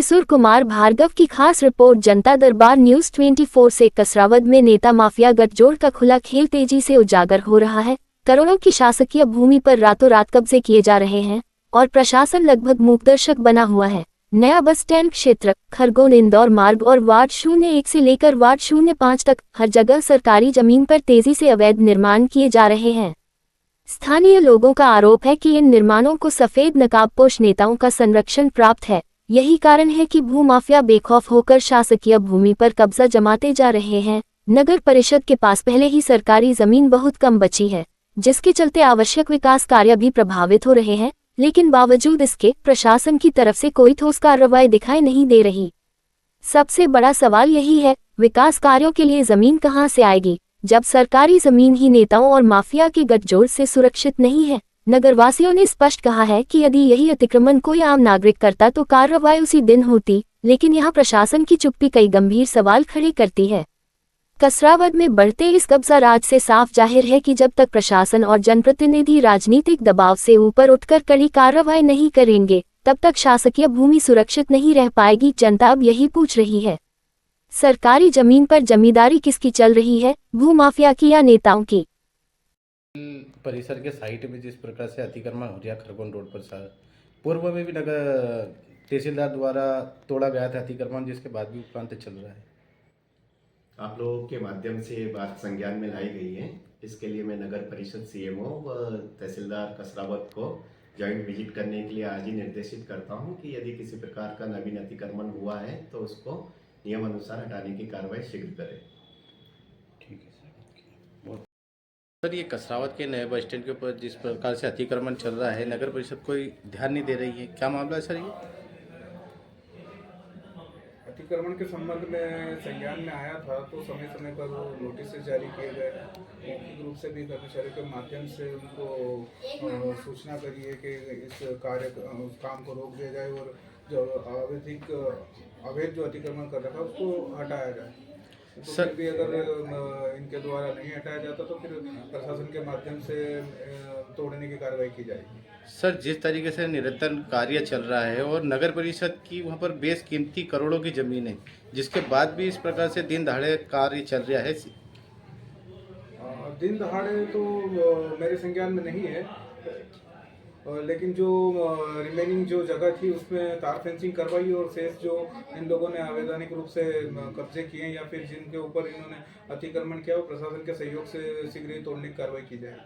किशोर कुमार भार्गव की खास रिपोर्ट जनता दरबार न्यूज़ 24 से। कसरावद में नेता माफिया गठजोड़ का खुला खेल तेजी से उजागर हो रहा है। करोड़ों की शासकीय भूमि पर रातों रात कब्जे किए जा रहे हैं और प्रशासन लगभग मूकदर्शक बना हुआ है। नया बस स्टैंड क्षेत्र, खरगोन इंदौर मार्ग और वार्ड 01 से लेकर वार्ड 05 तक हर जगह सरकारी जमीन पर तेजी से अवैध निर्माण किए जा रहे हैं। स्थानीय लोगों का आरोप है कि इन निर्माणों को सफेद नकाबपोश नेताओं का संरक्षण प्राप्त है। यही कारण है कि भूमाफिया बेखौफ होकर शासकीय भूमि पर कब्जा जमाते जा रहे हैं। नगर परिषद के पास पहले ही सरकारी जमीन बहुत कम बची है, जिसके चलते आवश्यक विकास कार्य भी प्रभावित हो रहे हैं, लेकिन बावजूद इसके प्रशासन की तरफ से कोई ठोस कार्रवाई दिखाई नहीं दे रही। सबसे बड़ा सवाल यही है, विकास कार्यों के लिए जमीन कहां से आएगी, जब सरकारी जमीन ही नेताओं और माफिया के गठजोड़ से सुरक्षित नहीं है। नगरवासियों ने स्पष्ट कहा है कि यदि यही अतिक्रमण कोई आम नागरिक करता तो कार्रवाई उसी दिन होती, लेकिन यहाँ प्रशासन की चुप्पी कई गंभीर सवाल खड़े करती है। कसरावद में बढ़ते इस कब्जा राज से साफ जाहिर है कि जब तक प्रशासन और जनप्रतिनिधि राजनीतिक दबाव से ऊपर उठकर कड़ी कार्रवाई नहीं करेंगे, तब तक शासकीय भूमि सुरक्षित नहीं रह पाएगी। जनता अब यही पूछ रही है, सरकारी जमीन पर जमींदारी किसकी चल रही है, भूमाफिया की या नेताओं की? परिसर के साइट में जिस प्रकार से अतिक्रमण हो गया खरगोन रोड पर सर, पूर्व में भी नगर तहसीलदार द्वारा तोड़ा गया था अतिक्रमण, जिसके बाद भी उपरांत चल रहा है। आप लोगों के माध्यम से बात संज्ञान में लाई गई है। इसके लिए मैं नगर परिषद सीएमओ व तहसीलदार कसरावद को जॉइंट विजिट करने के लिए आज ही निर्देशित करता हूं कि यदि किसी प्रकार का नवीन अतिक्रमण हुआ है तो उसको नियम अनुसार हटाने की कार्रवाई शीघ्र करें। ठीक है सर, ये कसरावद के नए बस स्टैंड के ऊपर जिस प्रकार से अतिक्रमण चल रहा है, नगर परिषद कोई ध्यान नहीं दे रही है, क्या मामला है सर? ये अतिक्रमण के संबंध में संज्ञान में आया था तो समय समय पर वो नोटिस जारी किए गए। मौखिक रूप से भी कर्मचारियों के माध्यम से उनको सूचना करी है कि इस काम को रोक दिया जाए और जो अवैध जो अतिक्रमण कर रखा है उसको हटाया जाए। तो सर भी अगर इनके द्वारा नहीं हटाया जाता तो फिर प्रशासन के माध्यम से तोड़ने की कार्रवाई की जाएगी। सर, जिस तरीके से निरंतर कार्य चल रहा है और नगर परिषद की वहाँ पर बेशकीमती करोड़ों की जमीन है, जिसके बाद भी इस प्रकार से दिन दहाड़े कार्य चल रहा है। दिन दहाड़े तो मेरे संज्ञान में नहीं है, लेकिन जो रिमेनिंग जो जगह थी उसमें तार फेंसिंग करवाई और शेष जो इन लोगों ने अवैधानिक रूप से कब्जे किए या फिर जिनके ऊपर इन्होंने अतिक्रमण किया वो प्रशासन के सहयोग से शीघ्र ही तोड़ने की कार्रवाई की जाए।